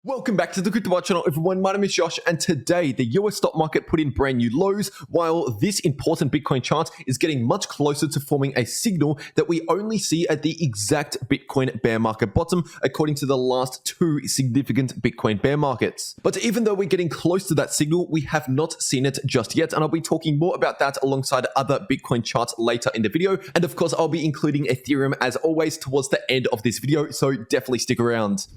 Welcome back to the cryptowrld channel, everyone. My name is Josh, and today the US stock market put in brand new lows, while this important Bitcoin chart is getting much closer to forming a signal that we only see at the exact Bitcoin bear market bottom, according to the last two significant Bitcoin bear markets. But even though we're getting close to that signal, we have not seen it just yet, and I'll be talking more about that alongside other Bitcoin charts later in the video. And of course, I'll be including Ethereum as always towards the end of this video, so definitely stick around.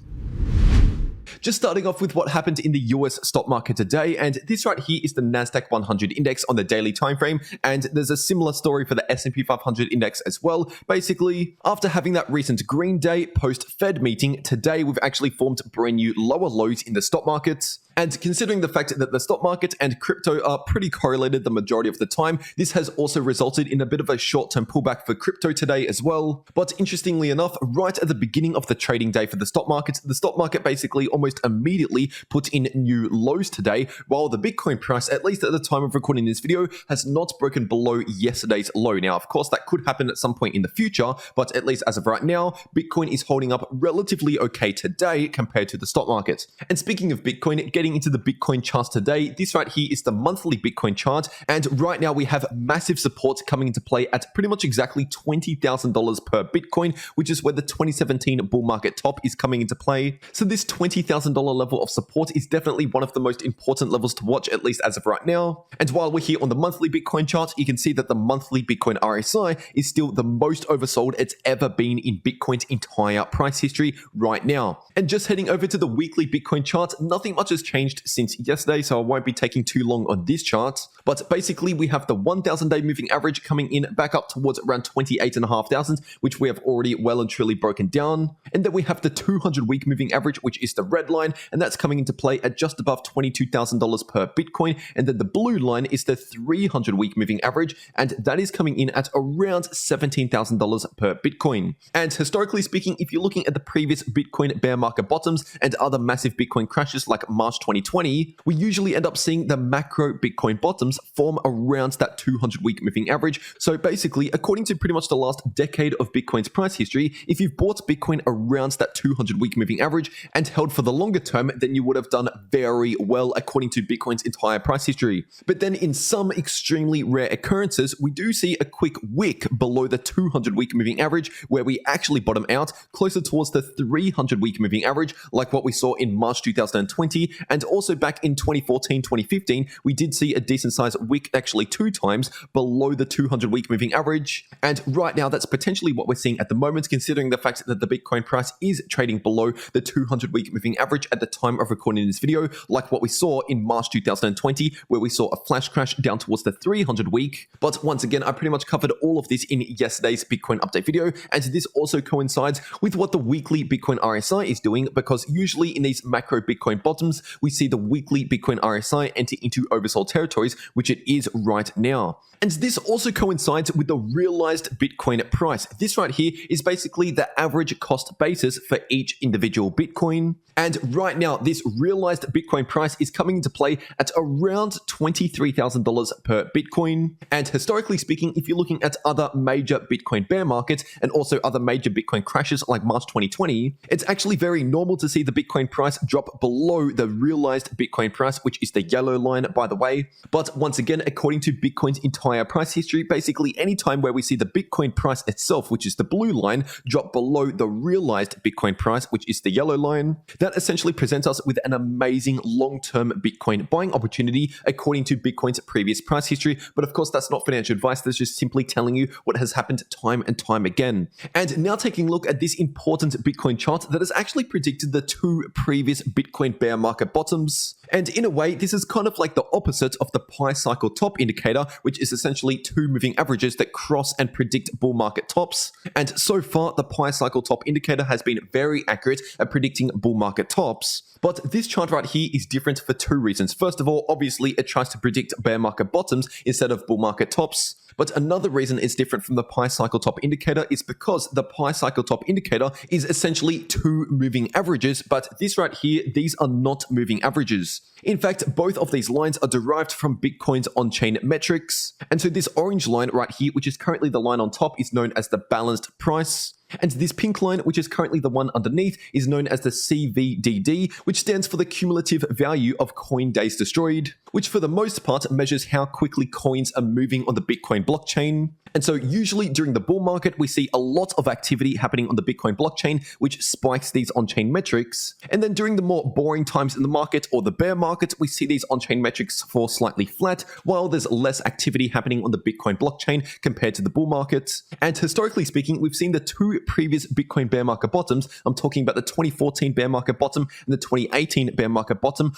Just starting off with what happened in the US stock market today, and this right here is the Nasdaq 100 index on the daily time frame, and there's a similar story for the S&P 500 index as well. Basically, after having that recent green day post-Fed meeting, today we've actually formed brand new lower lows in the stock market. And considering the fact that the stock market and crypto are pretty correlated the majority of the time, this has also resulted in a bit of a short-term pullback for crypto today as well. But interestingly enough, right at the beginning of the trading day for the stock market basically almost immediately put in new lows today, while the Bitcoin price, at least at the time of recording this video, has not broken below yesterday's low. Now, of course, that could happen at some point in the future, but at least as of right now, Bitcoin is holding up relatively okay today compared to the stock market. And speaking of Bitcoin, getting into the Bitcoin charts today, this right here is the monthly Bitcoin chart, and right now we have massive support coming into play at pretty much exactly $20,000 per Bitcoin, which is where the 2017 bull market top is coming into play. So this $20,000 level of support is definitely one of the most important levels to watch, at least as of right now. And while we're here on the monthly Bitcoin chart, you can see that the monthly Bitcoin RSI is still the most oversold it's ever been in Bitcoin's entire price history right now. And just heading over to the weekly Bitcoin chart, nothing much has changed since yesterday, so I won't be taking too long on this chart. But basically, we have the 1,000-day moving average coming in back up towards around 28,500, which we have already well and truly broken down. And then we have the 200-week moving average, which is the red line, and that's coming into play at just above $22,000 per Bitcoin. And then the blue line is the 300-week moving average, and that is coming in at around $17,000 per Bitcoin. And historically speaking, if you're looking at the previous Bitcoin bear market bottoms and other massive Bitcoin crashes like March 2020, we usually end up seeing the macro Bitcoin bottoms form around that 200-week moving average. So basically, according to pretty much the last decade of Bitcoin's price history, if you've bought Bitcoin around that 200-week moving average and held for the longer term, then you would have done very well according to Bitcoin's entire price history. But then in some extremely rare occurrences, we do see a quick wick below the 200-week moving average where we actually bottom out closer towards the 300-week moving average, like what we saw in March 2020, and also back in 2014, 2015, we did see a decent sized wick actually 2 times below the 200-week moving average. And right now, that's potentially what we're seeing at the moment, considering the fact that the Bitcoin price is trading below the 200-week moving average at the time of recording this video, like what we saw in March 2020, where we saw a flash crash down towards the 300-week. But once again, I pretty much covered all of this in yesterday's Bitcoin update video, and this also coincides with what the weekly Bitcoin RSI is doing, because usually in these macro Bitcoin bottoms, we see the weekly Bitcoin RSI enter into oversold territories, which it is right now. And this also coincides with the realized Bitcoin price. This right here is basically the average cost basis for each individual Bitcoin. And right now, this realized Bitcoin price is coming into play at around $23,000 per Bitcoin. And historically speaking, if you're looking at other major Bitcoin bear markets and also other major Bitcoin crashes like March 2020, it's actually very normal to see the Bitcoin price drop below the realized Bitcoin price, which is the yellow line, by the way. But once again, according to Bitcoin's entire price history, basically any time where we see the Bitcoin price itself, which is the blue line, drop below the realized Bitcoin price, which is the yellow line, that essentially presents us with an amazing long-term Bitcoin buying opportunity according to Bitcoin's previous price history. But of course, that's not financial advice. That's just simply telling you what has happened time and time again. And now taking a look at this important Bitcoin chart that has actually predicted the 2 previous Bitcoin bear market bottoms. And in a way, this is kind of like the opposite of the pi cycle top indicator, which is essentially 2 moving averages that cross and predict bull market tops. And so far, the pi cycle top indicator has been very accurate at predicting bull market tops. But this chart right here is different for 2 reasons. First of all, obviously, it tries to predict bear market bottoms instead of bull market tops. But another reason it's different from the pi cycle top indicator is because the pi cycle top indicator is essentially 2 moving averages, but this right here, these are not moving averages. In fact, both of these lines are derived from Bitcoin's on-chain metrics. And so this orange line right here, which is currently the line on top, is known as the balanced price. And this pink line, which is currently the one underneath, is known as the CVDD, which stands for the cumulative value of coin days destroyed, which for the most part measures how quickly coins are moving on the Bitcoin blockchain. And so usually during the bull market, we see a lot of activity happening on the Bitcoin blockchain, which spikes these on-chain metrics. And then during the more boring times in the market or the bear market, we see these on-chain metrics fall slightly flat, while there's less activity happening on the Bitcoin blockchain compared to the bull market. And historically speaking, we've seen the two previous Bitcoin bear market bottoms, I'm talking about the 2014 bear market bottom and the 2018 bear market bottom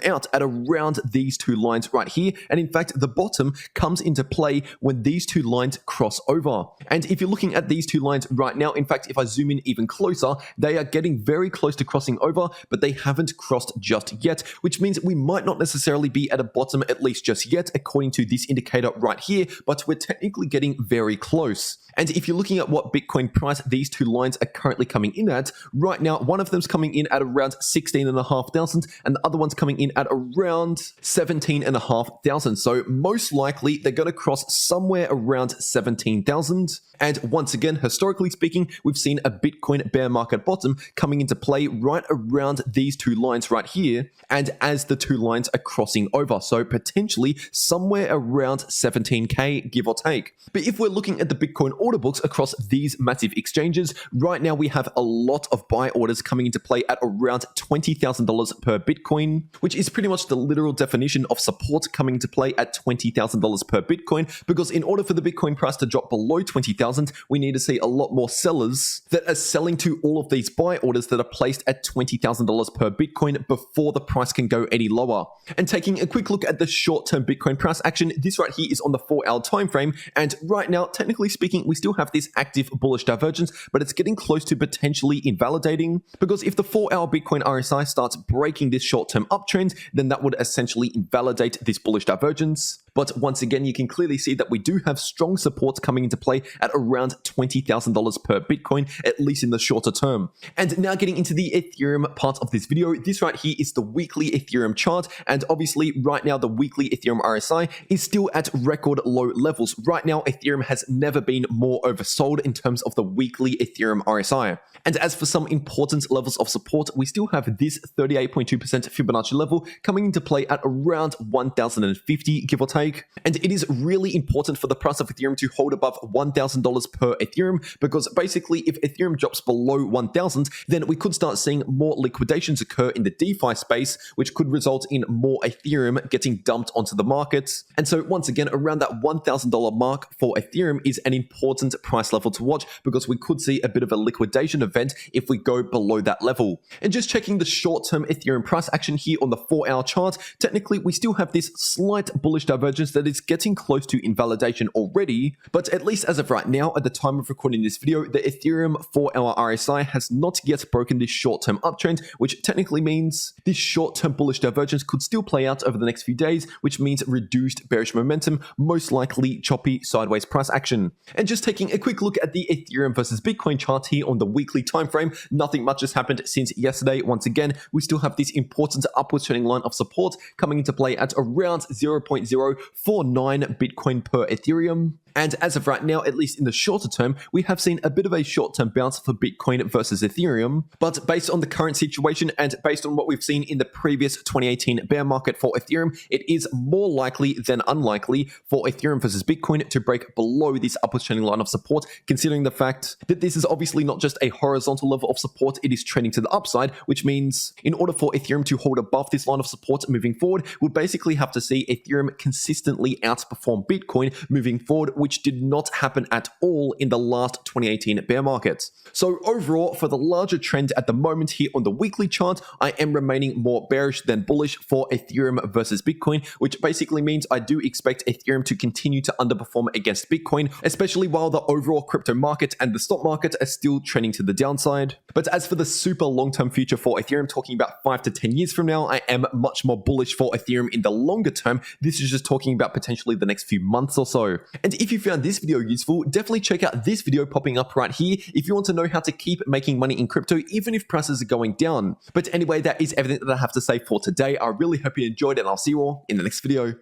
out at around these two lines right here. And in fact, the bottom comes into play when these two lines cross over. And if you're looking at these two lines right now, in fact, if I zoom in even closer, they are getting very close to crossing over, but they haven't crossed just yet, which means we might not necessarily be at a bottom at least just yet, according to this indicator right here, but we're technically getting very close. And if you're looking at what Bitcoin price these two lines are currently coming in at, right now, one of them's coming in at around 16,500 and the other one's coming in at around 17,500. So most likely they're going to cross somewhere around 17,000. And once again, historically speaking, we've seen a Bitcoin bear market bottom coming into play right around these two lines right here. And as the two lines are crossing over, so potentially somewhere around 17K, give or take. But if we're looking at the Bitcoin order books across these massive exchanges, right now we have a lot of buy orders coming into play at around $20,000 per Bitcoin, which is pretty much the literal definition of support coming into play at $20,000 per Bitcoin, because in order for the Bitcoin price to drop below 20,000, we need to see a lot more sellers that are selling to all of these buy orders that are placed at $20,000 per Bitcoin before the price can go any lower. And taking a quick look at the short-term Bitcoin price action, this right here is on the 4-hour time frame, and right now, technically speaking, we still have this active bullish divergence, but it's getting close to potentially invalidating, because if the 4-hour Bitcoin RSI starts breaking this short-term uptrend, then that would essentially invalidate this bullish divergence. But once again, you can clearly see that we do have strong support coming into play at around $20,000 per Bitcoin, at least in the shorter term. And now getting into the Ethereum part of this video, this right here is the weekly Ethereum chart. And obviously right now, the weekly Ethereum RSI is still at record low levels. Right now, Ethereum has never been more oversold in terms of the weekly Ethereum RSI. And as for some important levels of support, we still have this 38.2% Fibonacci level coming into play at around 1,050, give or take. And it is really important for the price of Ethereum to hold above $1,000 per Ethereum, because basically if Ethereum drops below 1,000, then we could start seeing more liquidations occur in the DeFi space, which could result in more Ethereum getting dumped onto the market. And so once again, around that $1,000 mark for Ethereum is an important price level to watch, because we could see a bit of a liquidation event if we go below that level. And just checking the short-term Ethereum price action here on the 4-hour chart, technically we still have this slight bullish divergence that is getting close to invalidation already, but at least as of right now, at the time of recording this video, the Ethereum 4-hour RSI has not yet broken this short-term uptrend, which technically means this short-term bullish divergence could still play out over the next few days, which means reduced bearish momentum, most likely choppy sideways price action. And just taking a quick look at the Ethereum versus Bitcoin chart here on the weekly time frame, nothing much has happened since yesterday. Once again, we still have this important upward trending line of support coming into play at around 0.049 Bitcoin per Ethereum. And as of right now, at least in the shorter term, we have seen a bit of a short-term bounce for Bitcoin versus Ethereum. But based on the current situation and based on what we've seen in the previous 2018 bear market for Ethereum, it is more likely than unlikely for Ethereum versus Bitcoin to break below this upward trending line of support, considering the fact that this is obviously not just a horizontal level of support, it is trending to the upside, which means in order for Ethereum to hold above this line of support moving forward, we'll basically have to see Ethereum consistently outperform Bitcoin moving forward, which did not happen at all in the last 2018 bear market. So overall, for the larger trend at the moment here on the weekly chart, I am remaining more bearish than bullish for Ethereum versus Bitcoin, which basically means I do expect Ethereum to continue to underperform against Bitcoin, especially while the overall crypto market and the stock market are still trending to the downside. But as for the super long-term future for Ethereum, talking about 5 to 10 years from now, I am much more bullish for Ethereum in the longer term. This is just talking about potentially the next few months or so. And if you you found this video useful, definitely check out this video popping up right here if you want to know how to keep making money in crypto even if prices are going down. But anyway, that is everything that I have to say for today. I really hope you enjoyed it, and I'll see you all in the next video.